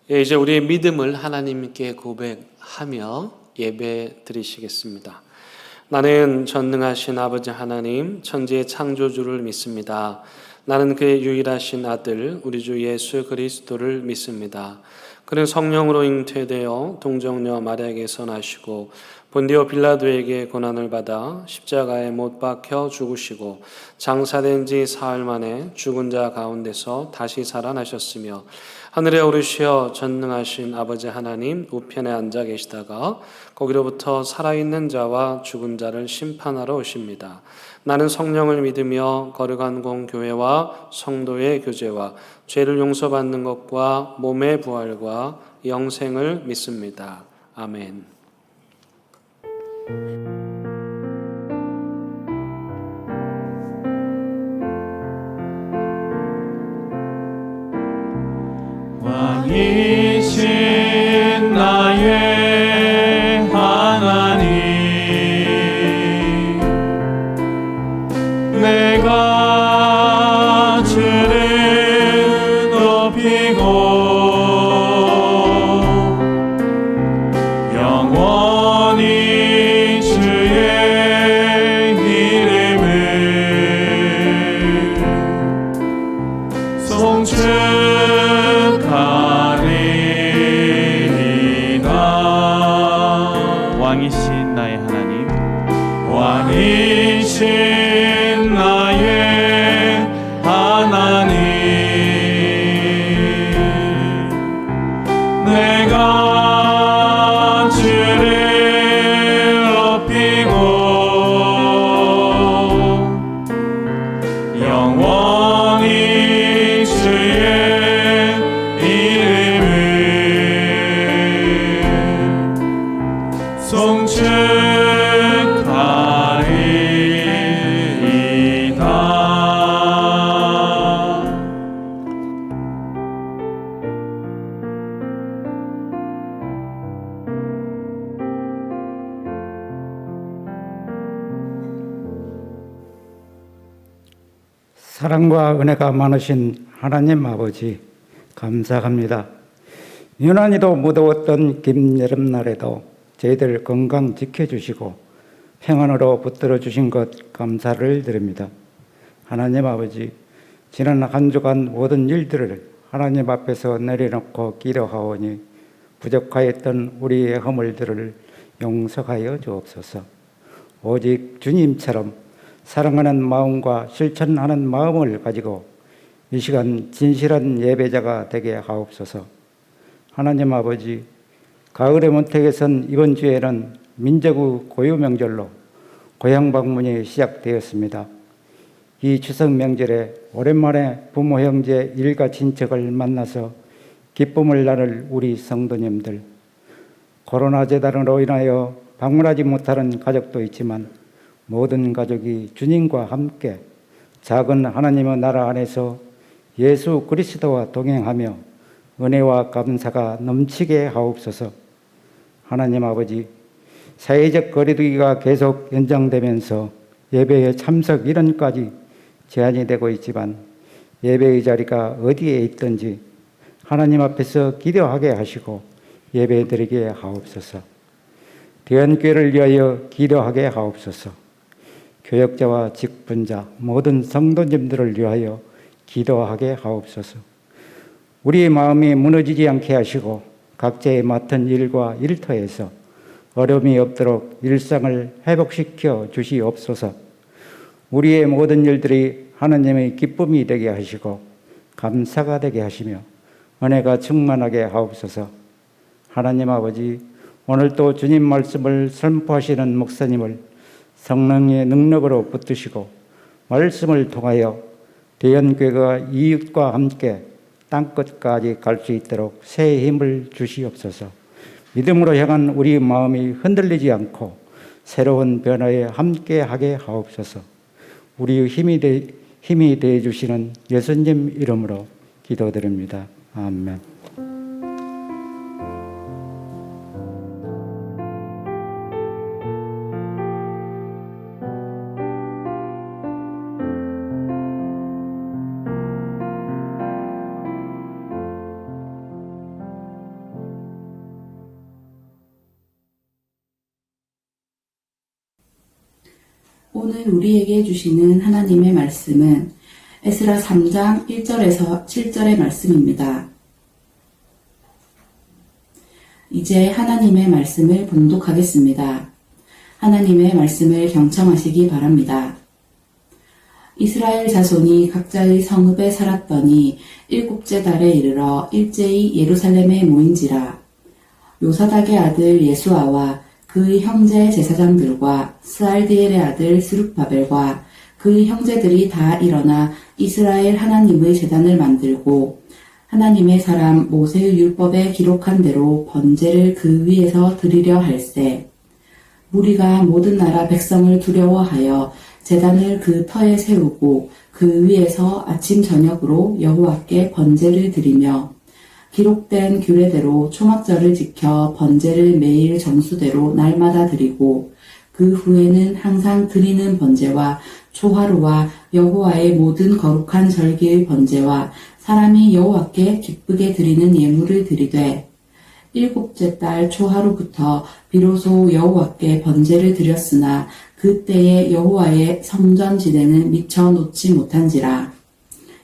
예, 이제 우리의 믿음을 하나님께 고백하며 예배 드리시겠습니다. 나는 전능하신 아버지 하나님, 천지의 창조주를 믿습니다. 나는 그의 유일하신 아들, 우리 주 예수 그리스도를 믿습니다. 그는 성령으로 잉태되어 동정녀 마리아에게서 나시고 본디오 빌라도에게 고난을 받아 십자가에 못 박혀 죽으시고 장사된 지 사흘 만에 죽은 자 가운데서 다시 살아나셨으며 하늘에 오르시어 전능하신 아버지 하나님 우편에 앉아 계시다가 거기로부터 살아있는 자와 죽은 자를 심판하러 오십니다. 나는 성령을 믿으며 거룩한 공교회와 성도의 교제와 죄를 용서받는 것과 몸의 부활과 영생을 믿습니다. 아멘. 왕이신 나의 하나님, 내가 주를 높이고 영원히 주의 이름을 송축하리이다. 왕이신 나의 하나님, 왕이신 나의 하나님, 내가 주를 높이고 영원히 주의 이름을 송축하리이다. 사랑과 은혜가 많으신 하나님 아버지 감사합니다. 유난히도 무더웠던 긴 여름날에도 저희들 건강 지켜주시고 평안으로 붙들어 주신 것 감사를 드립니다. 하나님 아버지, 지난 한 주간 모든 일들을 하나님 앞에서 내려놓고 기도하오니 부족하였던 우리의 허물들을 용서하여 주옵소서. 오직 주님처럼 사랑하는 마음과 실천하는 마음을 가지고 이 시간 진실한 예배자가 되게 하옵소서. 하나님 아버지, 가을의 문택에선 이번 주에는 민족의 고유 명절로 고향 방문이 시작되었습니다. 이 추석 명절에 오랜만에 부모, 형제, 일가, 친척을 만나서 기쁨을 나눌 우리 성도님들, 코로나 재단으로 인하여 방문하지 못하는 가족도 있지만 모든 가족이 주님과 함께 작은 하나님의 나라 안에서 예수 그리스도와 동행하며 은혜와 감사가 넘치게 하옵소서. 하나님 아버지, 사회적 거리두기가 계속 연장되면서 예배의 참석 일원까지 제한이 되고 있지만 예배의 자리가 어디에 있든지 하나님 앞에서 기도하게 하시고 예배드리게 하옵소서. 대한교회를 위하여 기도하게 하옵소서. 교역자와 직분자 모든 성도님들을 위하여 기도하게 하옵소서. 우리의 마음이 무너지지 않게 하시고 각자의 맡은 일과 일터에서 어려움이 없도록 일상을 회복시켜 주시옵소서. 우리의 모든 일들이 하나님의 기쁨이 되게 하시고 감사가 되게 하시며 은혜가 충만하게 하옵소서. 하나님 아버지, 오늘 또 주님 말씀을 선포하시는 목사님을 성령의 능력으로 붙드시고 말씀을 통하여 대한교회가 이웃과 함께 땅끝까지 갈 수 있도록 새 힘을 주시옵소서. 믿음으로 향한 우리 마음이 흔들리지 않고 새로운 변화에 함께하게 하옵소서. 우리의 힘이 되어 주시는 예수님 이름으로 기도드립니다. 아멘. 오늘 우리에게 주시는 하나님의 말씀은 에스라 3장 1절에서 7절의 말씀입니다. 이제 하나님의 말씀을 봉독하겠습니다. 하나님의 말씀을 경청하시기 바랍니다. 이스라엘 자손이 각자의 성읍에 살았더니 일곱째 달에 이르러 일제히 예루살렘에 모인지라. 요사닥의 아들 예수아와 그의 형제 제사장들과 스알디엘의 아들 스룹바벨과 그의 형제들이 다 일어나 이스라엘 하나님의 제단을 만들고 하나님의 사람 모세의 율법에 기록한 대로 번제를 그 위에서 드리려 할세. 무리가 모든 나라 백성을 두려워하여 제단을 그 터에 세우고 그 위에서 아침 저녁으로 여호와께 번제를 드리며 기록된 규례대로 초막절을 지켜 번제를 매일 정수대로 날마다 드리고 그 후에는 항상 드리는 번제와 초하루와 여호와의 모든 거룩한 절기의 번제와 사람이 여호와께 기쁘게 드리는 예물을 드리되 일곱째 달 초하루부터 비로소 여호와께 번제를 드렸으나 그때에 여호와의 성전 지대는 미처 놓지 못한지라.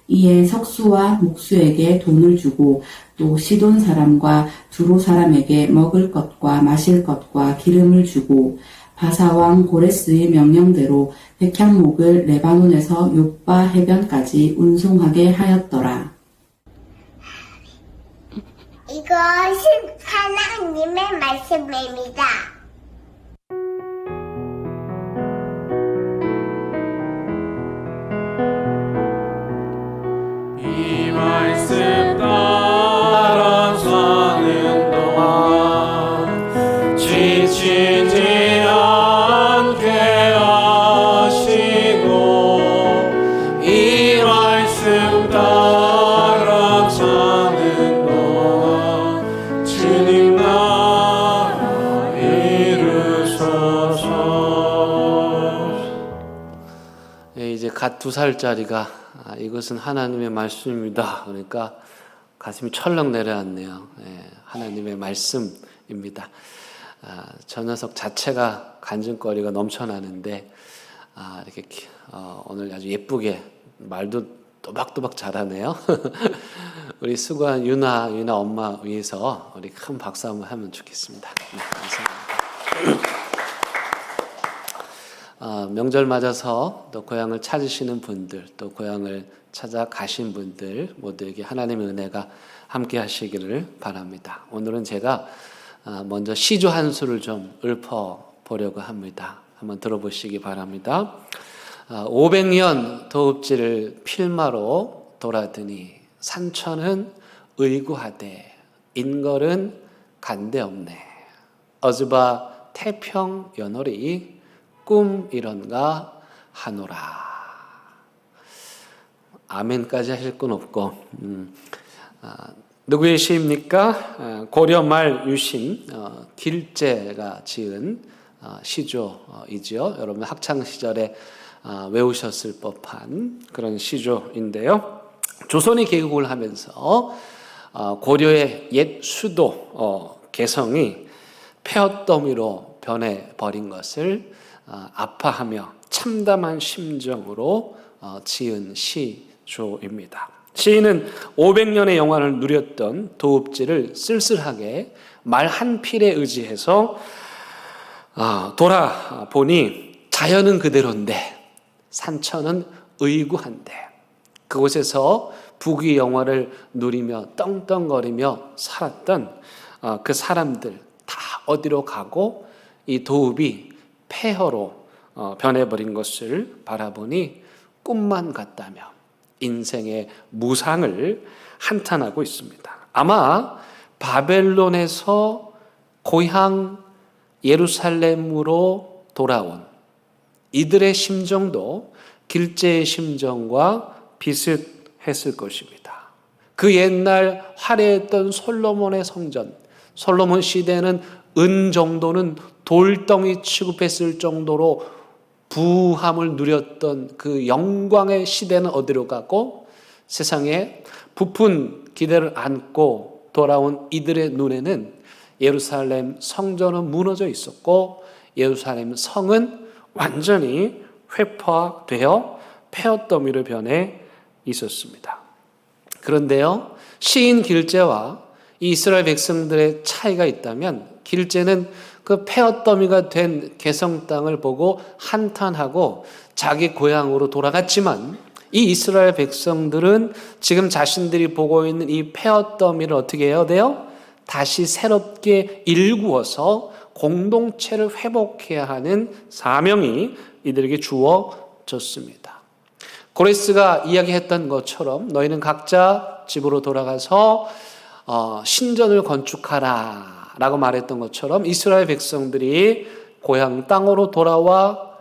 이에 석수와 목수에게 돈을 주고 또 시돈 사람과 두로 사람에게 먹을 것과 마실 것과 기름을 주고 바사왕 고레스의 명령대로 백향목을 레바논에서 욥바 해변까지 운송하게 하였더라. 이것은 하나님의 말씀입니다. 이 말씀 따라 사는 동안 지치지 않게 하시고 이 말씀 따라 사는 동안 주님 나라 이루소서. 예, 이제 갓 2살짜리가 이것은 하나님의 말씀입니다. 그러니까 가슴이 철렁 내려앉네요. 예, 하나님의 말씀입니다. 저 녀석 자체가 간증거리가 넘쳐나는데 이렇게 오늘 아주 예쁘게 말도 또박또박 잘하네요. 우리 수고한 유나 엄마 위해서 우리 큰 박수 한번 하면 좋겠습니다. 네, 감사합니다. 명절 맞아서 또 고향을 찾으시는 분들, 또 고향을 찾아가신 분들 모두에게 하나님의 은혜가 함께 하시기를 바랍니다. 오늘은 제가 먼저 시조 한 수를 좀 읊어보려고 합니다. 한번 들어보시기 바랍니다. 500년 도읍지를 필마로 돌아드니 산천은 의구하되 인걸은 간대없네. 어즈바 태평 연월이 꿈 이런가 하노라. 아멘까지 하실 건 없고 누구의 시입니까? 고려 말 유신 길제가 지은 시조이지요. 여러분 학창 시절에 외우셨을 법한 그런 시조인데요. 조선이 개국을 하면서 고려의 옛 수도 개성이 폐허더미로 변해버린 것을 아파하며 참담한 심정으로 지은 시조입니다. 시인은 500년의 영화를 누렸던 도읍지를 쓸쓸하게 말 한 필에 의지해서 돌아보니 자연은 그대로인데 산천은 의구한데 그곳에서 부귀 영화를 누리며 떵떵거리며 살았던 그 사람들 다 어디로 가고 이 도읍이 폐허로 변해버린 것을 바라보니 꿈만 같다며 인생의 무상을 한탄하고 있습니다. 아마 바벨론에서 고향 예루살렘으로 돌아온 이들의 심정도 길제의 심정과 비슷했을 것입니다. 그 옛날 화려했던 솔로몬의 성전, 솔로몬 시대는 은 정도는 돌덩이 취급했을 정도로 부함을 누렸던 그 영광의 시대는 어디로 가고 세상에 부푼 기대를 안고 돌아온 이들의 눈에는 예루살렘 성전은 무너져 있었고 예루살렘 성은 완전히 회파되어 폐허더미로 변해 있었습니다. 그런데요, 시인 길재와 이 이스라엘 백성들의 차이가 있다면, 길재는 그 폐허더미가 된 개성 땅을 보고 한탄하고 자기 고향으로 돌아갔지만, 이 이스라엘 백성들은 지금 자신들이 보고 있는 이 폐허더미를 어떻게 해야 돼요? 다시 새롭게 일구어서 공동체를 회복해야 하는 사명이 이들에게 주어졌습니다. 고레스가 이야기했던 것처럼 너희는 각자 집으로 돌아가서 신전을 건축하라 라고 말했던 것처럼, 이스라엘 백성들이 고향 땅으로 돌아와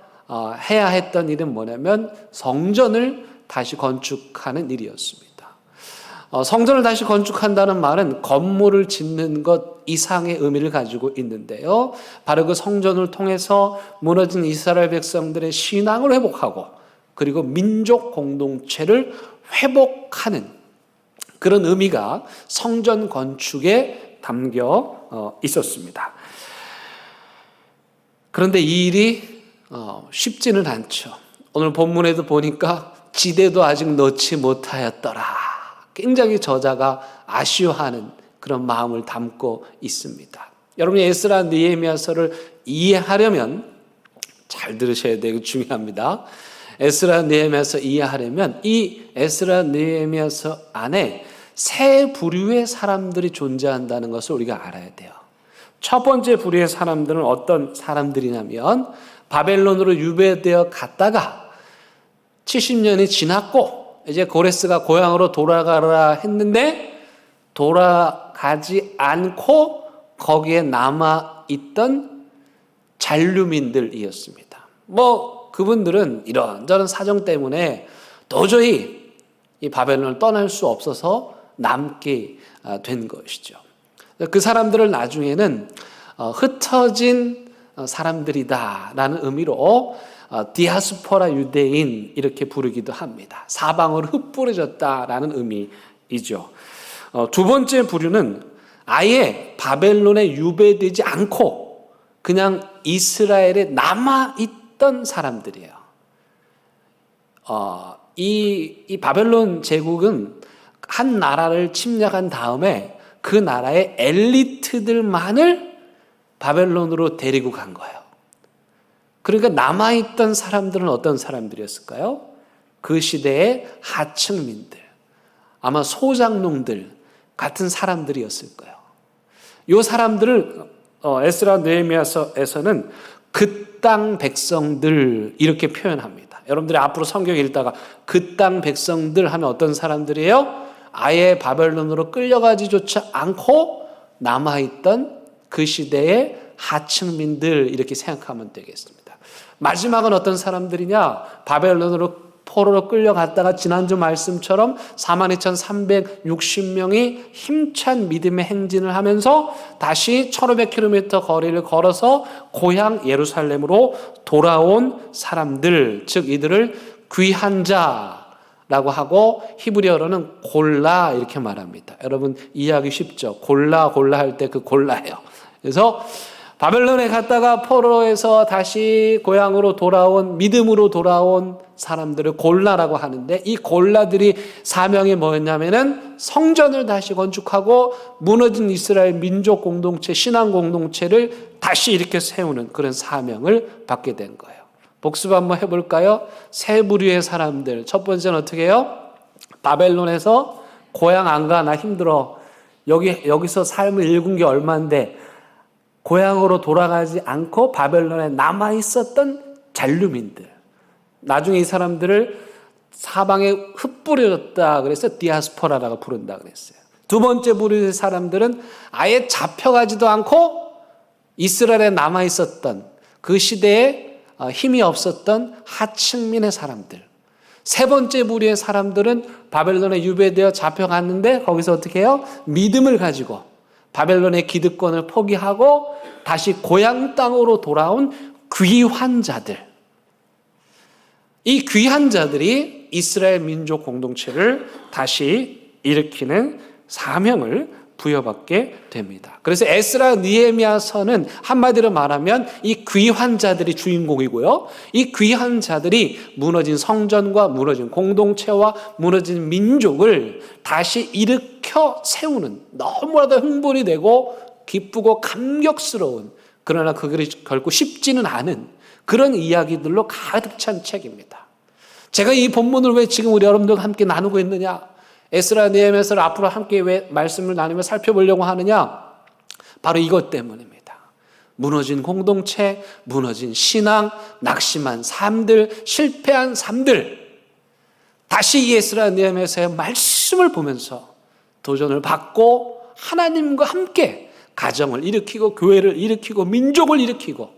해야 했던 일은 뭐냐면 성전을 다시 건축하는 일이었습니다. 성전을 다시 건축한다는 말은 건물을 짓는 것 이상의 의미를 가지고 있는데요, 바로 그 성전을 통해서 무너진 이스라엘 백성들의 신앙을 회복하고 그리고 민족 공동체를 회복하는 그런 의미가 성전 건축에 담겨 있었습니다. 그런데 이 일이 쉽지는 않죠. 오늘 본문에도 보니까 지대도 아직 넣지 못하였더라. 굉장히 저자가 아쉬워하는 그런 마음을 담고 있습니다. 여러분이 에스라 느헤미야서를 이해하려면 잘 들으셔야 되고 중요합니다. 에스라 느헤미야서 이해하려면 이 에스라 느헤미야서 안에 세 부류의 사람들이 존재한다는 것을 우리가 알아야 돼요. 첫 번째 부류의 사람들은 어떤 사람들이냐면, 바벨론으로 유배되어 갔다가 70년이 지났고 이제 고레스가 고향으로 돌아가라 했는데 돌아가지 않고 거기에 남아있던 잔류민들이었습니다. 그분들은 이런저런 사정 때문에 도저히 이 바벨론을 떠날 수 없어서 남게 된 것이죠. 그 사람들을 나중에는 흩어진 사람들이다라는 의미로 디아스포라 유대인 이렇게 부르기도 합니다. 사방으로 흩뿌려졌다라는 의미이죠. 두 번째 부류는 아예 바벨론에 유배되지 않고 그냥 이스라엘에 남아있던 사람들이에요. 이 바벨론 제국은 한 나라를 침략한 다음에 그 나라의 엘리트들만을 바벨론으로 데리고 간 거예요. 그러니까 남아있던 사람들은 어떤 사람들이었을까요? 그 시대의 하층민들, 아마 소장농들 같은 사람들이었을 거예요. 이 사람들을 에스라 느헤미야서에서는 그 땅 백성들 이렇게 표현합니다. 여러분들이 앞으로 성경 읽다가 그 땅 백성들 하면 어떤 사람들이에요? 아예 바벨론으로 끌려가지조차 않고 남아있던 그 시대의 하층민들 이렇게 생각하면 되겠습니다. 마지막은 어떤 사람들이냐? 바벨론으로 포로로 끌려갔다가 지난주 말씀처럼 42,360명이 힘찬 믿음의 행진을 하면서 다시 1,500km 거리를 걸어서 고향 예루살렘으로 돌아온 사람들, 즉 이들을 귀한 자라고 하고 히브리어로는 골라 이렇게 말합니다. 여러분 이해하기 쉽죠? 골라 할 때 그 골라예요. 그래서 바벨론에 갔다가 포로에서 다시 고향으로 돌아온, 믿음으로 돌아온 사람들을 골라라고 하는데, 이 골라들이 사명이 뭐였냐면은 성전을 다시 건축하고 무너진 이스라엘 민족 공동체, 신앙 공동체를 다시 이렇게 세우는 그런 사명을 받게 된 거예요. 복습 한번 해볼까요? 세 부류의 사람들. 첫 번째는 어떻게 해요? 바벨론에서 고향 안 가, 나 힘들어. 여기서 삶을 읽은 게 얼만데 고향으로 돌아가지 않고 바벨론에 남아있었던 잔류민들. 나중에 이 사람들을 사방에 흩뿌려졌다 그래서 디아스포라라고 부른다 그랬어요. 두 번째 부류의 사람들은 아예 잡혀가지도 않고 이스라엘에 남아있었던 그 시대에 힘이 없었던 하층민의 사람들. 세 번째 부류의 사람들은 바벨론에 유배되어 잡혀갔는데 거기서 어떻게 해요? 믿음을 가지고 바벨론의 기득권을 포기하고 다시 고향 땅으로 돌아온 귀한 자들. 이 귀한 자들이 이스라엘 민족 공동체를 다시 일으키는 사명을 부여받게 됩니다. 그래서 에스라 느헤미야서는 한마디로 말하면 이 귀한 자들이 주인공이고요. 이 귀한 자들이 무너진 성전과 무너진 공동체와 무너진 민족을 다시 일으켜 세우는, 너무나도 흥분이 되고 기쁘고 감격스러운, 그러나 그게 결코 쉽지는 않은 그런 이야기들로 가득 찬 책입니다. 제가 이 본문을 왜 지금 우리 여러분들과 함께 나누고 있느냐? 에스라 느헤미야서를 앞으로 함께 왜 말씀을 나누며 살펴보려고 하느냐? 바로 이것 때문입니다. 무너진 공동체, 무너진 신앙, 낙심한 삶들, 실패한 삶들, 다시 이 에스라 느헤미야서의 말씀을 보면서 도전을 받고 하나님과 함께 가정을 일으키고 교회를 일으키고 민족을 일으키고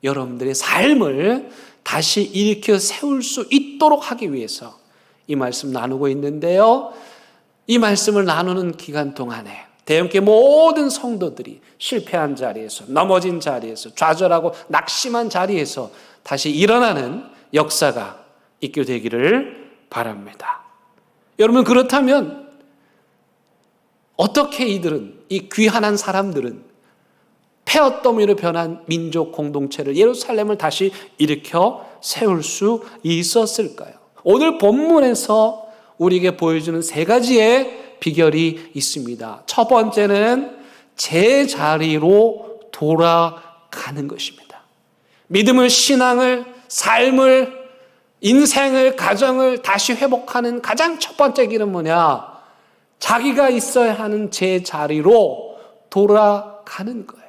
여러분들의 삶을 다시 일으켜 세울 수 있도록 하기 위해서 이 말씀 나누고 있는데요. 이 말씀을 나누는 기간 동안에 대형교회 모든 성도들이 실패한 자리에서, 넘어진 자리에서, 좌절하고 낙심한 자리에서 다시 일어나는 역사가 있게 되기를 바랍니다. 여러분, 그렇다면 어떻게 이들은, 이 귀한 사람들은 폐허더미로 변한 민족 공동체를, 예루살렘을 다시 일으켜 세울 수 있었을까요? 오늘 본문에서 우리에게 보여주는 세 가지의 비결이 있습니다. 첫 번째는 제자리로 돌아가는 것입니다. 믿음을, 신앙을, 삶을, 인생을, 가정을 다시 회복하는 가장 첫 번째 길은 뭐냐? 자기가 있어야 하는 제자리로 돌아가는 거예요.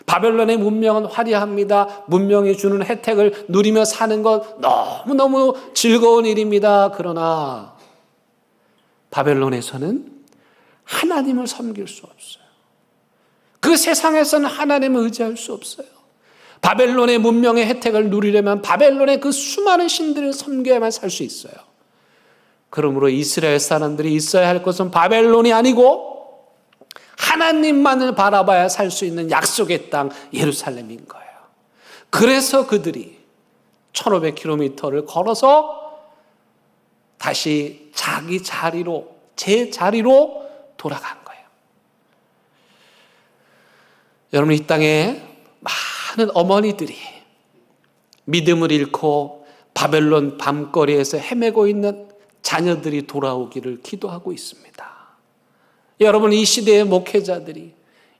바벨론의 문명은 화려합니다. 문명이 주는 혜택을 누리며 사는 것 너무너무 즐거운 일입니다. 그러나 바벨론에서는 하나님을 섬길 수 없어요. 그 세상에서는 하나님을 의지할 수 없어요. 바벨론의 문명의 혜택을 누리려면 바벨론의 그 수많은 신들을 섬겨야만 살 수 있어요. 그러므로 이스라엘 사람들이 있어야 할 것은 바벨론이 아니고 하나님만을 바라봐야 살 수 있는 약속의 땅 예루살렘인 거예요. 그래서 그들이 1500km를 걸어서 다시 자기 자리로, 제 자리로 돌아간 거예요. 여러분, 이 땅에 많은 어머니들이 믿음을 잃고 바벨론 밤거리에서 헤매고 있는 자녀들이 돌아오기를 기도하고 있습니다. 여러분, 이 시대의 목회자들이,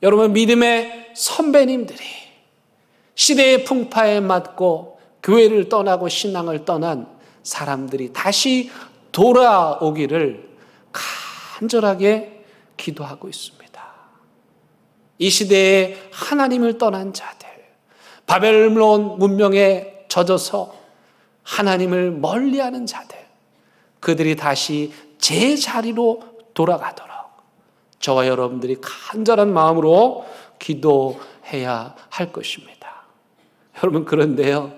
여러분 믿음의 선배님들이 시대의 풍파에 맞고 교회를 떠나고 신앙을 떠난 사람들이 다시 돌아오기를 간절하게 기도하고 있습니다. 이 시대에 하나님을 떠난 자들, 바벨론 문명에 젖어서 하나님을 멀리하는 자들, 그들이 다시 제자리로 돌아가도록 저와 여러분들이 간절한 마음으로 기도해야 할 것입니다. 여러분, 그런데요,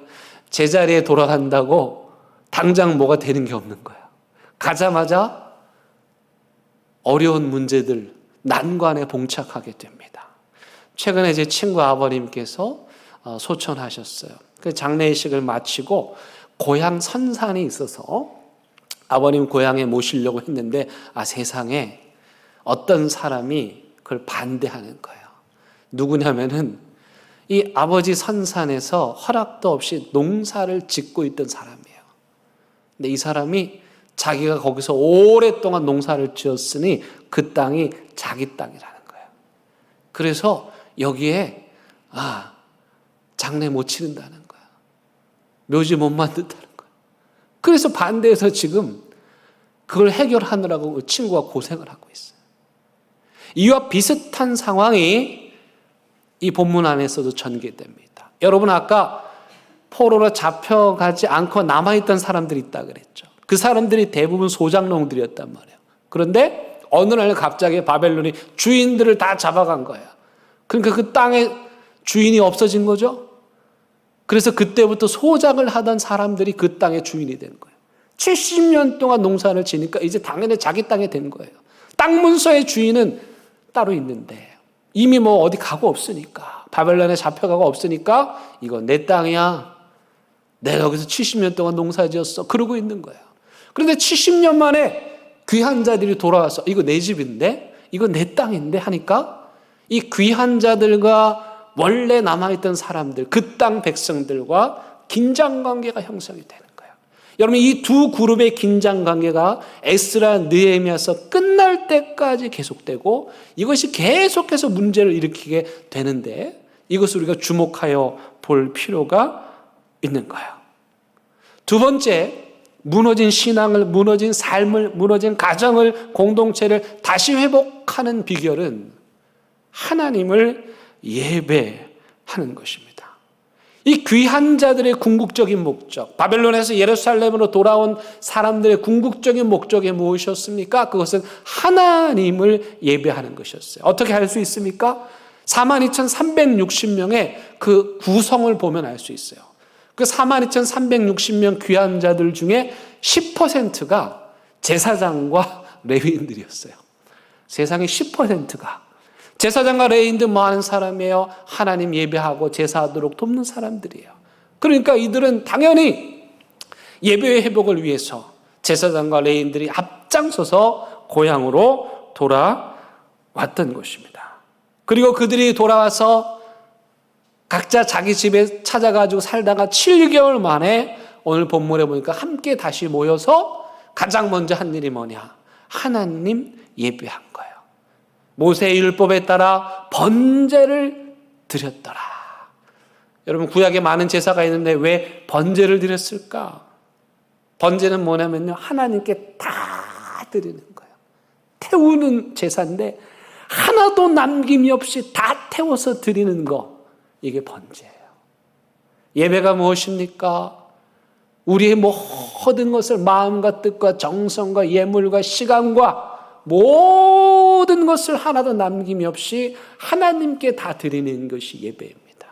제자리에 돌아간다고 당장 뭐가 되는 게 없는 거예요. 가자마자 어려운 문제들, 난관에 봉착하게 됩니다. 최근에 제 친구 아버님께서 소천하셨어요. 그 장례식을 마치고 고향 선산이 있어서 아버님 고향에 모시려고 했는데 세상에 어떤 사람이 그걸 반대하는 거예요. 누구냐면은 이 아버지 선산에서 허락도 없이 농사를 짓고 있던 사람이에요. 근데 이 사람이 자기가 거기서 오랫동안 농사를 지었으니 그 땅이 자기 땅이라는 거예요. 그래서 여기에 장례 못 치른다는 거야. 묘지 못 만든다는 거야. 그래서 반대해서 지금 그걸 해결하느라고 그 친구가 고생을 하고 있어요. 이와 비슷한 상황이 이 본문 안에서도 전개됩니다. 여러분, 아까 포로로 잡혀가지 않고 남아있던 사람들이 있다 그랬죠. 그 사람들이 대부분 소작농들이었단 말이에요. 그런데 어느 날 갑자기 바벨론이 주인들을 다 잡아간 거예요. 그러니까 그 땅의 주인이 없어진 거죠. 그래서 그때부터 소작을 하던 사람들이 그 땅의 주인이 된 거예요. 70년 동안 농사를 지니까 이제 당연히 자기 땅이 된 거예요. 땅 문서의 주인은 따로 있는데 이미 뭐 어디 가고 없으니까, 바벨론에 잡혀가고 없으니까 이거 내 땅이야. 내가 여기서 70년 동안 농사 지었어. 그러고 있는 거예요. 그런데 70년 만에 귀한 자들이 돌아와서 이거 내 집인데 이거 내 땅인데 하니까 이 귀한 자들과 원래 남아있던 사람들, 그 땅 백성들과 긴장관계가 형성이 되는 거예요. 여러분, 이 두 그룹의 긴장관계가 에스라 느헤미야서 끝날 때까지 계속되고 이것이 계속해서 문제를 일으키게 되는데 이것을 우리가 주목하여 볼 필요가 있는 거예요. 두 번째, 무너진 신앙을, 무너진 삶을, 무너진 가정을, 공동체를 다시 회복하는 비결은 하나님을 예배하는 것입니다. 이 귀한 자들의 궁극적인 목적, 바벨론에서 예루살렘으로 돌아온 사람들의 궁극적인 목적이 무엇이었습니까? 그것은 하나님을 예배하는 것이었어요. 어떻게 할 수 있습니까? 42,360명의 그 구성을 보면 알 수 있어요. 그 42,360명 귀한 자들 중에 10%가 제사장과 레위인들이었어요. 세상의 10%가. 제사장과 레위인들 뭐 하는 사람이에요? 하나님 예배하고 제사하도록 돕는 사람들이에요. 그러니까 이들은 당연히 예배의 회복을 위해서 제사장과 레위인들이 앞장서서 고향으로 돌아왔던 것입니다. 그리고 그들이 돌아와서 각자 자기 집에 찾아가지고 살다가 7개월 만에 오늘 본문에 보니까 함께 다시 모여서 가장 먼저 한 일이 뭐냐? 하나님 예배한 거예요. 모세의 율법에 따라 번제를 드렸더라. 여러분, 구약에 많은 제사가 있는데 왜 번제를 드렸을까? 번제는 뭐냐면요, 하나님께 다 드리는 거예요. 태우는 제사인데 하나도 남김이 없이 다 태워서 드리는 거, 이게 번제예요. 예배가 무엇입니까? 우리의 모든 것을 마음과 뜻과 정성과 예물과 시간과 모든 것을 하나도 남김이 없이 하나님께 다 드리는 것이 예배입니다.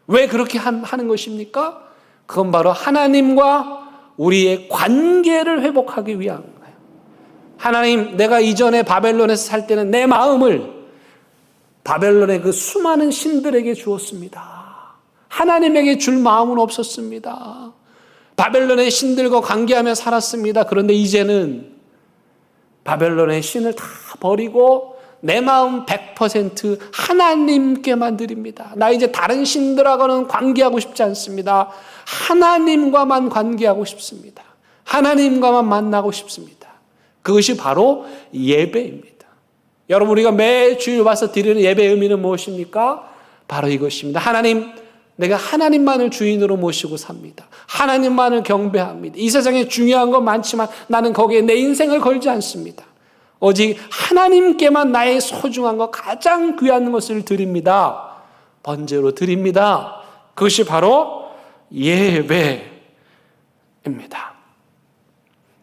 왜 그렇게 하는 것입니까? 그건 바로 하나님과 우리의 관계를 회복하기 위한 거예요. 하나님, 내가 이전에 바벨론에서 살 때는 내 마음을 바벨론의 그 수많은 신들에게 주었습니다. 하나님에게 줄 마음은 없었습니다. 바벨론의 신들과 관계하며 살았습니다. 그런데 이제는 바벨론의 신을 다 버리고 내 마음 100% 하나님께만 드립니다. 나 이제 다른 신들하고는 관계하고 싶지 않습니다. 하나님과만 관계하고 싶습니다. 하나님과만 만나고 싶습니다. 그것이 바로 예배입니다. 여러분, 우리가 매주일 와서 드리는 예배의 의미는 무엇입니까? 바로 이것입니다. 하나님, 내가 하나님만을 주인으로 모시고 삽니다. 하나님만을 경배합니다. 이 세상에 중요한 건 많지만 나는 거기에 내 인생을 걸지 않습니다. 오직 하나님께만 나의 소중한 것, 가장 귀한 것을 드립니다. 번제로 드립니다. 그것이 바로 예배입니다.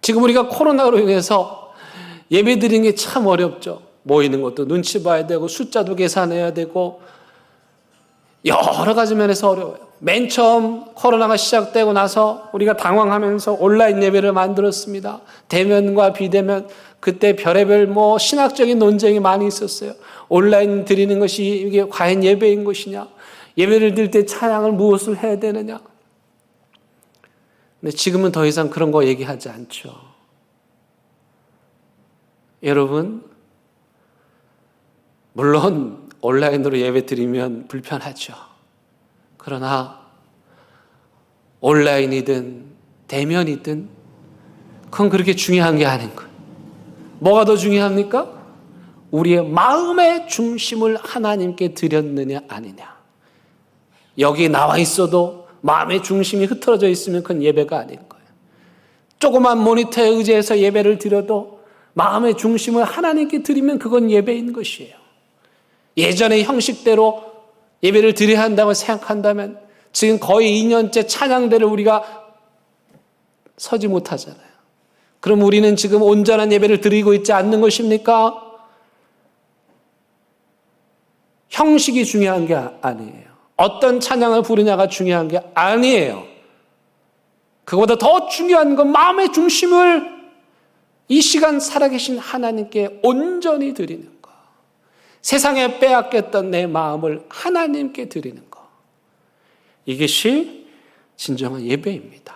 지금 우리가 코로나로 인해서 예배 드리는 게 참 어렵죠. 모이는 것도 눈치 봐야 되고 숫자도 계산해야 되고 여러 가지 면에서 어려워요. 맨 처음 코로나가 시작되고 나서 우리가 당황하면서 온라인 예배를 만들었습니다. 대면과 비대면, 그때 별의별 신학적인 논쟁이 많이 있었어요. 온라인 드리는 것이 이게 과연 예배인 것이냐? 예배를 드릴 때 찬양을 무엇을 해야 되느냐? 근데 지금은 더 이상 그런 거 얘기하지 않죠. 여러분, 물론 온라인으로 예배 드리면 불편하죠. 그러나 온라인이든 대면이든 그건 그렇게 중요한 게 아닌 거예요. 뭐가 더 중요합니까? 우리의 마음의 중심을 하나님께 드렸느냐 아니냐. 여기 나와 있어도 마음의 중심이 흐트러져 있으면 그건 예배가 아닌 거예요. 조그만 모니터에 의지해서 예배를 드려도 마음의 중심을 하나님께 드리면 그건 예배인 것이에요. 예전의 형식대로 예배를 드려야 한다고 생각한다면 지금 거의 2년째 찬양대를 우리가 서지 못하잖아요. 그럼 우리는 지금 온전한 예배를 드리고 있지 않는 것입니까? 형식이 중요한 게 아니에요. 어떤 찬양을 부르냐가 중요한 게 아니에요. 그보다 더 중요한 건 마음의 중심을 이 시간 살아계신 하나님께 온전히 드리는 것. 세상에 빼앗겼던 내 마음을 하나님께 드리는 것. 이것이 진정한 예배입니다.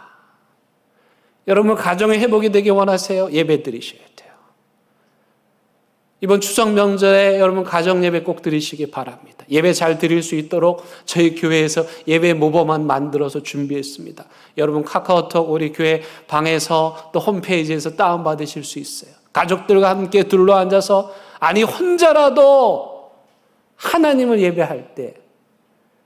여러분, 가정의 회복이 되기 원하세요? 예배 드리셔야 돼요. 이번 추석 명절에 여러분 가정 예배 꼭 드리시기 바랍니다. 예배 잘 드릴 수 있도록 저희 교회에서 예배 모범만 만들어서 준비했습니다. 여러분 카카오톡 우리 교회 방에서 또 홈페이지에서 다운받으실 수 있어요. 가족들과 함께 둘러앉아서 아니 혼자라도 하나님을 예배할 때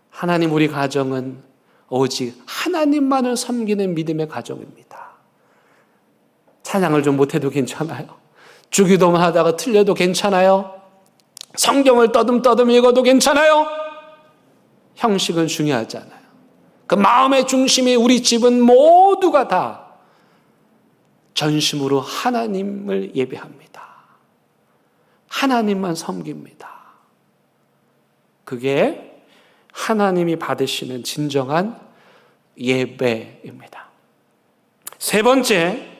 하나님 우리 가정은 오직 하나님만을 섬기는 믿음의 가정입니다. 찬양을 좀 못해도 괜찮아요. 주기도만 하다가 틀려도 괜찮아요. 성경을 떠듬떠듬 읽어도 괜찮아요. 형식은 중요하지 않아요. 그 마음의 중심이 우리 집은 모두가 다 전심으로 하나님을 예배합니다. 하나님만 섬깁니다. 그게 하나님이 받으시는 진정한 예배입니다. 세 번째,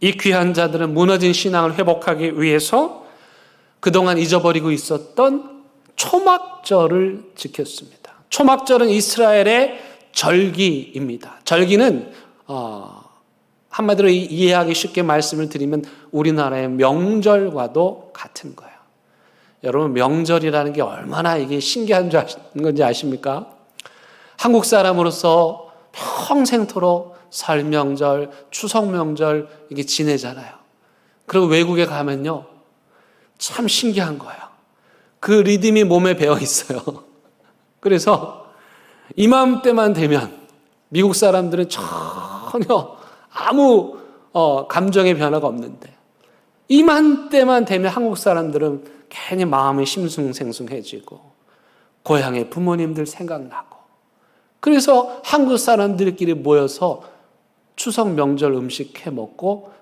이 귀한 자들은 무너진 신앙을 회복하기 위해서 그동안 잊어버리고 있었던 초막절을 지켰습니다. 초막절은 이스라엘의 절기입니다. 절기는 한마디로 이해하기 쉽게 말씀을 드리면 우리나라의 명절과도 같은 거예요. 여러분 명절이라는 게 얼마나 이게 신기한 건지 아십니까? 한국 사람으로서 평생토록 설 명절, 추석 명절 이게 지내잖아요. 그리고 외국에 가면요, 참 신기한 거예요. 그 리듬이 몸에 배어 있어요. 그래서 이맘때만 되면 미국 사람들은 전혀 아무 감정의 변화가 없는데 이맘때만 되면 한국 사람들은 괜히 마음이 심숭생숭해지고 고향의 부모님들 생각나고 그래서 한국 사람들끼리 모여서 추석 명절 음식 해 먹고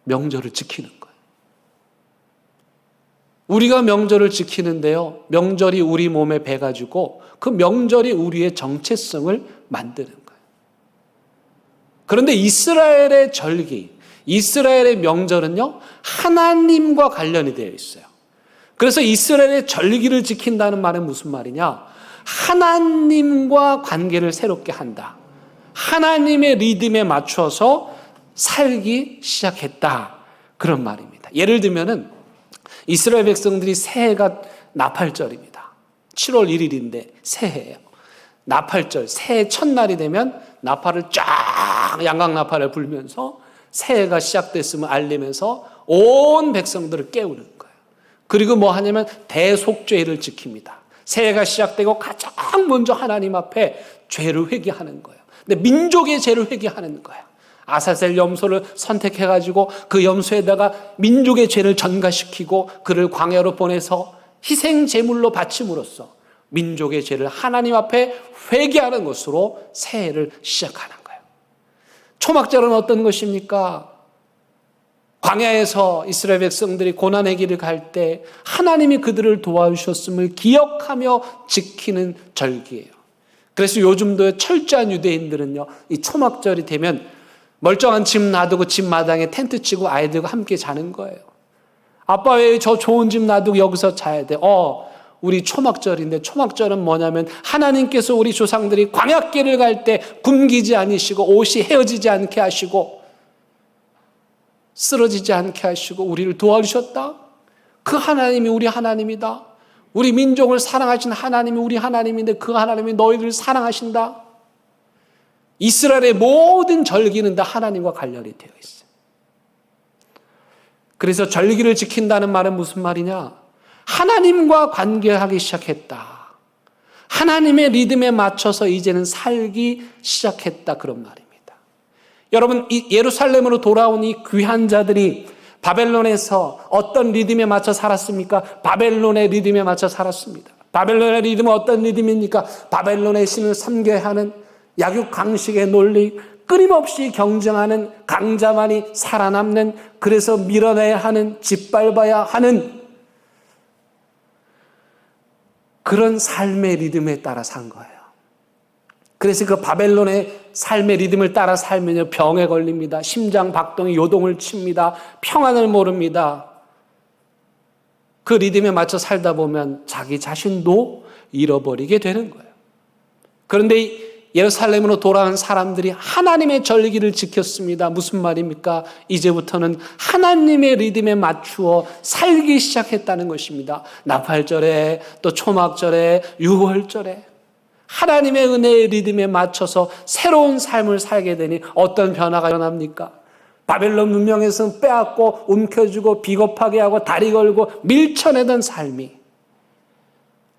명절을 지키는 거예요. 우리가 명절을 지키는데요, 명절이 우리 몸에 배가지고 그 명절이 우리의 정체성을 만드는 거예요. 그런데 이스라엘의 절기, 이스라엘의 명절은요, 하나님과 관련이 되어 있어요. 그래서 이스라엘의 절기를 지킨다는 말은 무슨 말이냐? 하나님과 관계를 새롭게 한다. 하나님의 리듬에 맞춰서 살기 시작했다. 그런 말입니다. 예를 들면은 이스라엘 백성들이 새해가 나팔절입니다. 7월 1일인데 새해예요. 나팔절, 새해 첫날이 되면 나팔을 쫙 양각나팔을 불면서 새해가 시작됐음을 알리면서 온 백성들을 깨우는 거예요. 그리고 뭐 하냐면 대속죄를 지킵니다. 새해가 시작되고 가장 먼저 하나님 앞에 죄를 회개하는 거예요. 근데 민족의 죄를 회개하는 거예요. 아사셀 염소를 선택해가지고 그 염소에다가 민족의 죄를 전가시키고 그를 광야로 보내서 희생 제물로 바침으로써 민족의 죄를 하나님 앞에 회개하는 것으로 새해를 시작하는 거예요. 초막절은 어떤 것입니까? 광야에서 이스라엘 백성들이 고난의 길을 갈 때 하나님이 그들을 도와주셨음을 기억하며 지키는 절기예요. 그래서 요즘도 철저한 유대인들은요, 이 초막절이 되면 멀쩡한 집 놔두고 집 마당에 텐트 치고 아이들과 함께 자는 거예요. 아빠 왜 저 좋은 집 놔두고 여기서 자야 돼? 우리 초막절인데, 초막절은 뭐냐면 하나님께서 우리 조상들이 광야길을 갈 때 굶기지 않으시고 옷이 헤어지지 않게 하시고 쓰러지지 않게 하시고 우리를 도와주셨다. 그 하나님이 우리 하나님이다. 우리 민족을 사랑하신 하나님이 우리 하나님인데 그 하나님이 너희들을 사랑하신다. 이스라엘의 모든 절기는 다 하나님과 관련이 되어 있어요. 그래서 절기를 지킨다는 말은 무슨 말이냐? 하나님과 관계하기 시작했다. 하나님의 리듬에 맞춰서 이제는 살기 시작했다. 그런 말입니다. 여러분, 이 예루살렘으로 돌아온 이 귀한 자들이 바벨론에서 어떤 리듬에 맞춰 살았습니까? 바벨론의 리듬에 맞춰 살았습니다. 바벨론의 리듬은 어떤 리듬입니까? 바벨론의 신을 섬겨야 하는 약육강식의 논리, 끊임없이 경쟁하는 강자만이 살아남는, 그래서 밀어내야 하는, 짓밟아야 하는 그런 삶의 리듬에 따라 산 거예요. 그래서 그 바벨론의 삶의 리듬을 따라 살면요, 병에 걸립니다. 심장 박동이 요동을 칩니다. 평안을 모릅니다. 그 리듬에 맞춰 살다 보면 자기 자신도 잃어버리게 되는 거예요. 그런데 예루살렘으로 돌아온 사람들이 하나님의 절기를 지켰습니다. 무슨 말입니까? 이제부터는 하나님의 리듬에 맞추어 살기 시작했다는 것입니다. 나팔절에, 또 초막절에, 유월절에 하나님의 은혜의 리듬에 맞춰서 새로운 삶을 살게 되니 어떤 변화가 일어납니까? 바벨론 문명에서는 빼앗고 움켜쥐고 비겁하게 하고 다리 걸고 밀쳐내던 삶이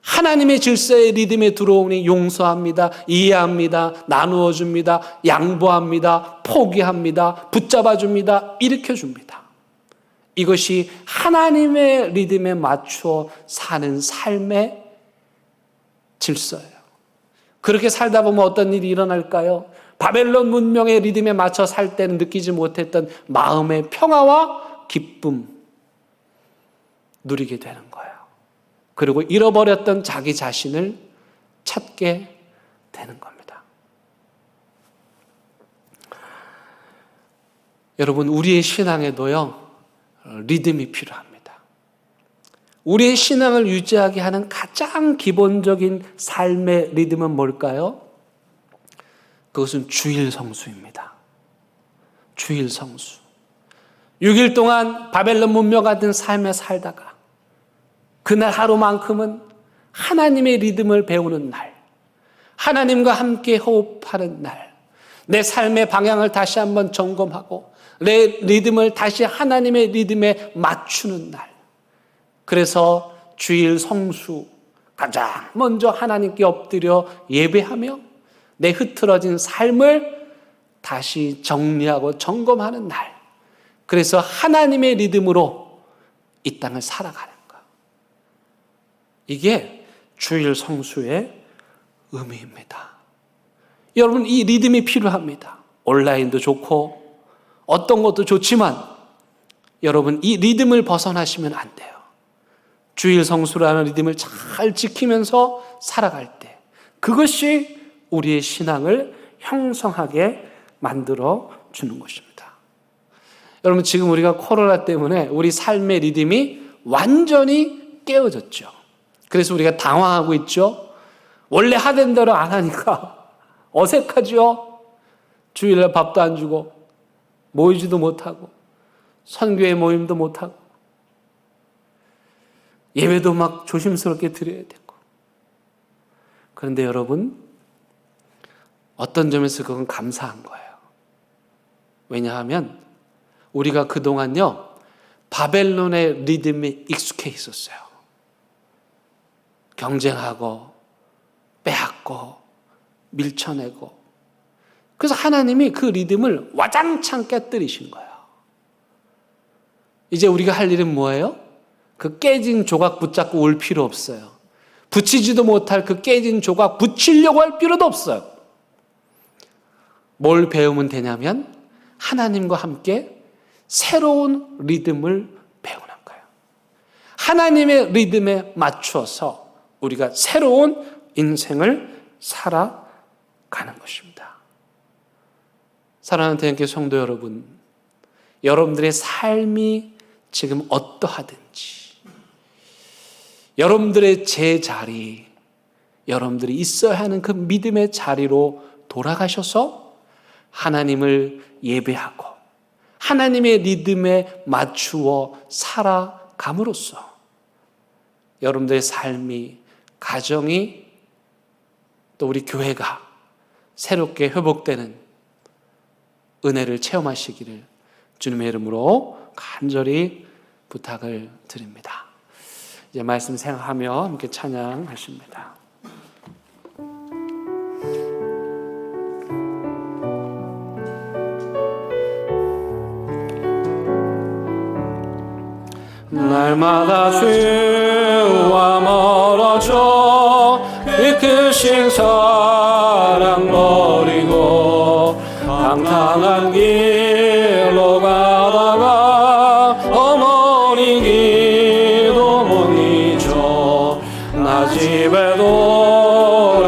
하나님의 질서의 리듬에 들어오니 용서합니다, 이해합니다, 나누어 줍니다, 양보합니다, 포기합니다, 붙잡아 줍니다, 일으켜 줍니다. 이것이 하나님의 리듬에 맞추어 사는 삶의 질서예요. 그렇게 살다 보면 어떤 일이 일어날까요? 바벨론 문명의 리듬에 맞춰 살 때는 느끼지 못했던 마음의 평화와 기쁨 누리게 되는 거예요. 그리고 잃어버렸던 자기 자신을 찾게 되는 겁니다. 여러분, 우리의 신앙에도요, 리듬이 필요합니다. 우리의 신앙을 유지하게 하는 가장 기본적인 삶의 리듬은 뭘까요? 그것은 주일 성수입니다. 주일 성수. 6일 동안 바벨론 문명 같은 삶에 살다가 그날 하루만큼은 하나님의 리듬을 배우는 날, 하나님과 함께 호흡하는 날, 내 삶의 방향을 다시 한번 점검하고 내 리듬을 다시 하나님의 리듬에 맞추는 날. 그래서 주일 성수, 가장 먼저 하나님께 엎드려 예배하며 내 흐트러진 삶을 다시 정리하고 점검하는 날. 그래서 하나님의 리듬으로 이 땅을 살아가는 것. 이게 주일 성수의 의미입니다. 여러분, 이 리듬이 필요합니다. 온라인도 좋고 어떤 것도 좋지만 여러분, 이 리듬을 벗어나시면 안 돼요. 주일 성수라는 리듬을 잘 지키면서 살아갈 때 그것이 우리의 신앙을 형성하게 만들어 주는 것입니다. 여러분, 지금 우리가 코로나 때문에 우리 삶의 리듬이 완전히 깨어졌죠. 그래서 우리가 당황하고 있죠. 원래 하던 대로 안 하니까 어색하죠. 주일날 밥도 안 주고 모이지도 못하고 선교회 모임도 못하고 예배도 막 조심스럽게 드려야 되고. 그런데 여러분, 어떤 점에서 그건 감사한 거예요. 왜냐하면 우리가 그동안요, 바벨론의 리듬에 익숙해 있었어요. 경쟁하고 빼앗고 밀쳐내고. 그래서 하나님이 그 리듬을 와장창 깨뜨리신 거예요. 이제 우리가 할 일은 뭐예요? 그 깨진 조각 붙잡고 올 필요 없어요. 붙이지도 못할 그 깨진 조각 붙이려고 할 필요도 없어요. 뭘 배우면 되냐면 하나님과 함께 새로운 리듬을 배우는 거예요. 하나님의 리듬에 맞추어서 우리가 새로운 인생을 살아가는 것입니다. 사랑하는 대형교회 성도 여러분, 여러분들의 삶이 지금 어떠하든지 여러분들의 제자리, 여러분들이 있어야 하는 그 믿음의 자리로 돌아가셔서 하나님을 예배하고 하나님의 리듬에 맞추어 살아감으로써 여러분들의 삶이, 가정이, 또 우리 교회가 새롭게 회복되는 은혜를 체험하시기를 주님의 이름으로 간절히 부탁을 드립니다. 이제 말씀 생각하며 함께 찬양하십니다. 날마다 죄와 멀어져 이끄신 사랑 버리고 방탕한 길로 가다가 어머니 기도 못 잊어 나 집에 돌아갑니다.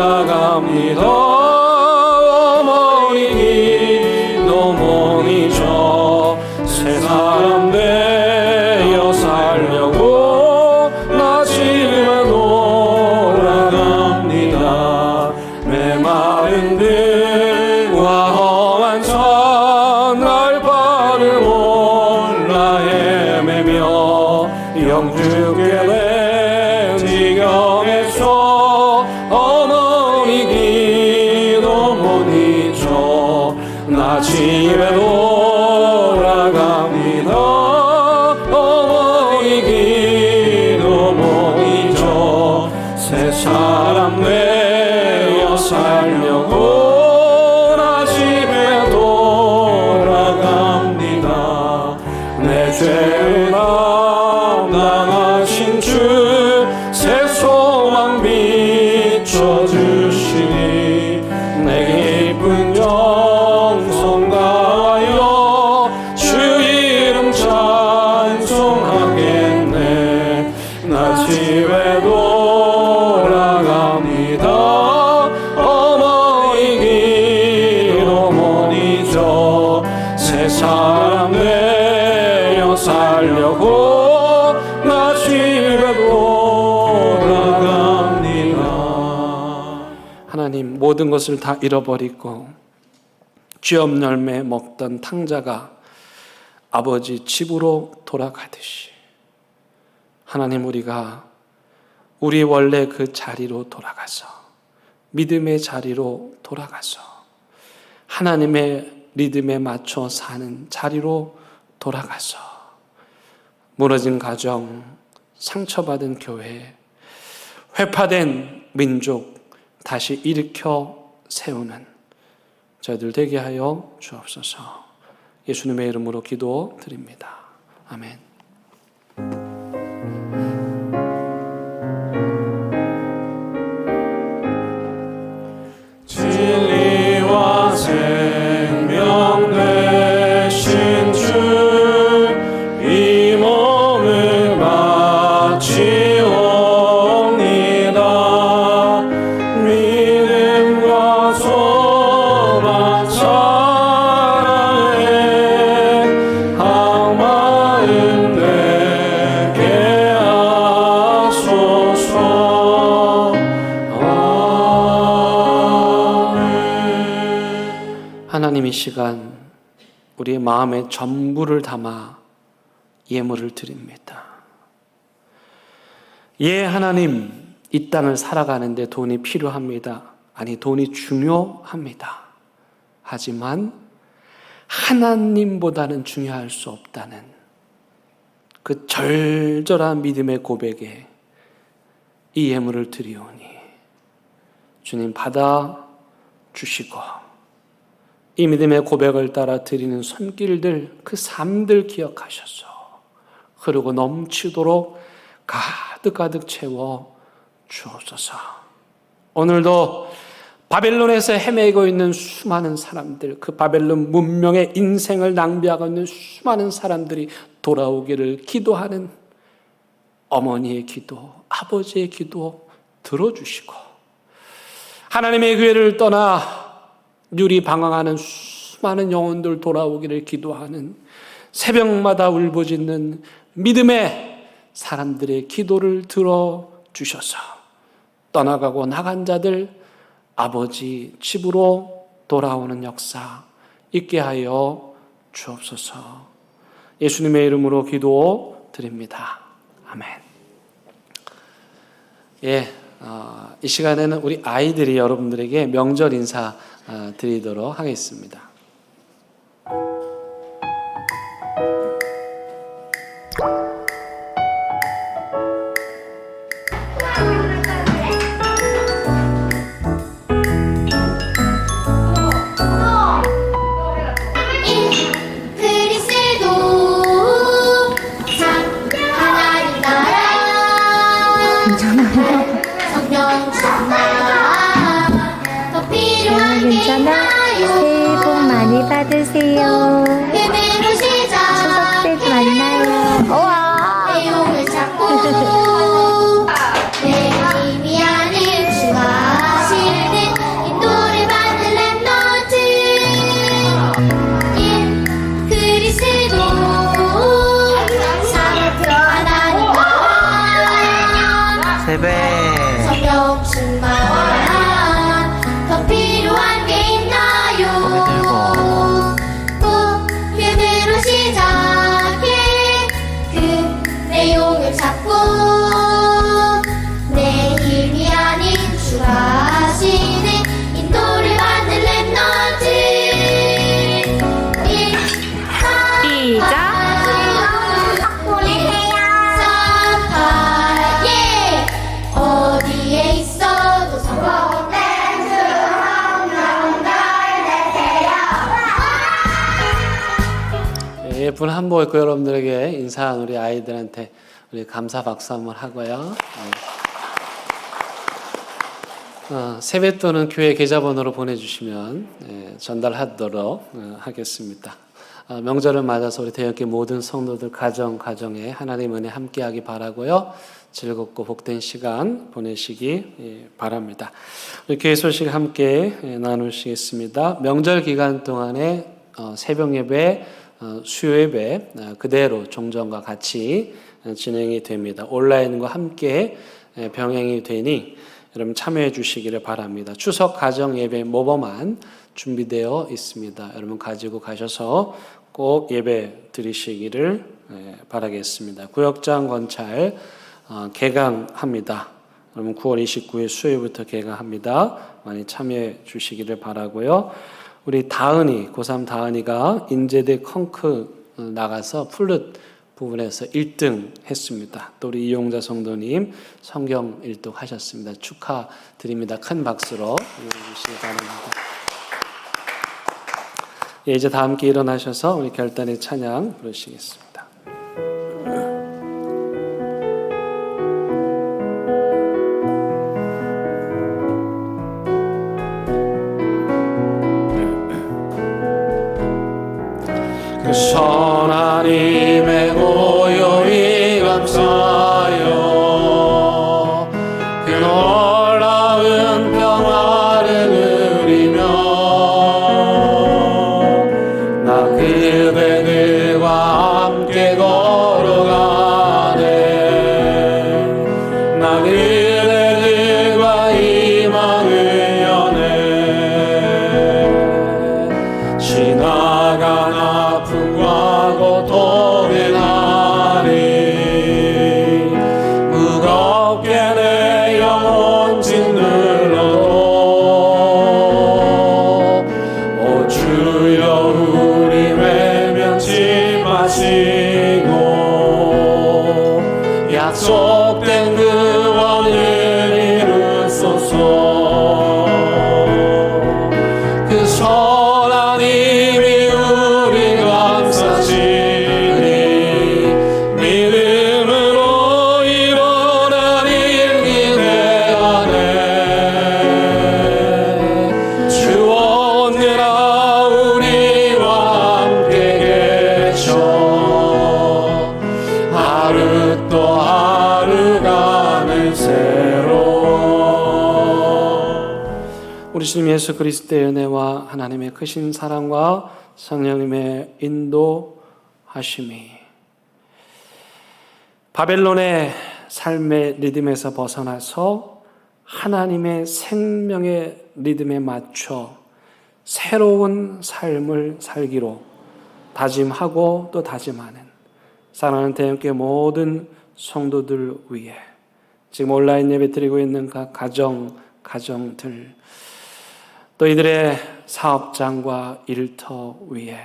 어머니 기도 못 잊어 새 사람 되어 살려고 나 집에 돌아갑니다. 메마른 듯 죽게 된 지경에서 어머니 기도 못 잊어 나 집에 돌아갑니다. 어머니 기도 못 잊어 새 사람 되어 살려고 나 집에 돌아갑니다. 내 죄를 담당하신 주 새 소망 비춰주시니 내 기쁜 영성 다하여 주 이름 찬송하겠네. 나 집에 돌아갑니다. 어머니 기도 못 잊어 새 사람 되어 살려고 나 집에 돌아갑니다. 하나님, 모든 것을 다 잃어버리고 쥐업 열매 먹던 탕자가 아버지 집으로 돌아가듯이 하나님, 우리가 우리 원래 그 자리로 돌아가서 믿음의 자리로 돌아가서 하나님의 리듬에 맞춰 사는 자리로 돌아가서 무너진 가정, 상처받은 교회, 회파된 민족 다시 일으켜 세우는 저희들 되게 하여 주옵소서. 예수님의 이름으로 기도드립니다. 아멘. 진리와 생명 되신 주 이 몸을 바치옵니다. 믿음과 소망 사랑에 한마음 되게 하소서. 하나님, 이 시간 우리의 마음의 전부를 담아 예물을 드립니다. 예, 하나님, 이 땅을 살아가는데 돈이 필요합니다. 아니, 돈이 중요합니다. 하지만 하나님보다는 중요할 수 없다는 그 절절한 믿음의 고백에 이 예물을 드리오니 주님 받아 주시고 이 믿음의 고백을 따라 드리는 손길들, 그 삶들 기억하셔서 흐르고 넘치도록 가득가득 채워 주옵소서. 오늘도 바벨론에서 헤매고 있는 수많은 사람들, 그 바벨론 문명의 인생을 낭비하고 있는 수많은 사람들이 돌아오기를 기도하는 어머니의 기도, 아버지의 기도 들어주시고 하나님의 교회를 떠나 유리방황하는 수많은 영혼들 돌아오기를 기도하는 새벽마다 울부짖는 믿음의 사람들의 기도를 들어주셔서 떠나가고 나간 자들 아버지 집으로 돌아오는 역사 있게 하여 주옵소서. 예수님의 이름으로 기도드립니다. 아멘. 이 시간에는 우리 아이들이 여러분들에게 명절 인사 드리도록 하겠습니다. 그리스도 참 하나님 나라 성령 충만 더 필요한 게 있나요? 새해 복 예쁜 한복 입고 여러분들에게 인사한 우리 아이들한테 우리 감사 박수 한번 하고요. 세뱃돈은 교회 계좌번호로 보내주시면 전달하도록 하겠습니다. 명절을 맞아서 우리 대형교 모든 성도들 가정에 하나님 은혜 함께하기 바라고요. 즐겁고 복된 시간 보내시기 바랍니다. 우리 교회 소식 함께 나누시겠습니다. 명절 기간 동안에 새벽 예배, 수요 예배 그대로 종전과 같이 진행이 됩니다. 온라인과 함께 병행이 되니 여러분 참여해 주시기를 바랍니다. 추석 가정 예배 모범안 준비되어 있습니다. 여러분 가지고 가셔서 꼭 예배 드리시기를 바라겠습니다. 구역장 건찰 개강합니다. 여러분 9월 29일 수요일부터 개강합니다. 많이 참여해 주시기를 바라고요. 우리 다은이 고3 다은이가 인제대 콩쿠르 나가서 플룻 부분에서 1등 했습니다. 또 우리 이용자 성도님 성경 1등 하셨습니다. 축하드립니다. 큰 박수로 주시기 바랍니다. 이제 다 함께 일어나셔서 우리 결단의 찬양 부르시겠습니다. 그 선한 힘에 고요히 감사하여 그 놀라운 평화를 누리며 나 그대들과 함께 걸어가네 나 그대들과 희망을 여네 지나간 아픔과 고통의 날이 무겁게 내 영혼 짓눌러도 오 주여 우리 외면치 마시고 약속된 구원을 이루소서 그 선한 힘이 우리 감싸시니 믿음으로 일어난 일기 내 안에 주 언제나 우리와 함께 계셔 하루 또 하루가 늘 새로 우리 주님 예수 그리스도의 은혜와 하나님의 크신 사랑과 성령님의 인도하심이 바벨론의 삶의 리듬에서 벗어나서 하나님의 생명의 리듬에 맞춰 새로운 삶을 살기로 다짐하고 또 다짐하는 사랑하는 대형교회 모든 성도들 위해 지금 온라인 예배 드리고 있는 각 가정들 또 이들의 사업장과 일터 위에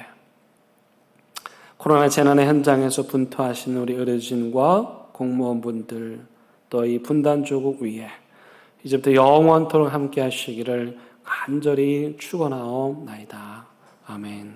코로나 재난의 현장에서 분투하신 우리 의료진과 공무원분들 또 이 분단 조국 위에 이제부터 영원토록 함께 하시기를 간절히 축원하옵나이다. 아멘.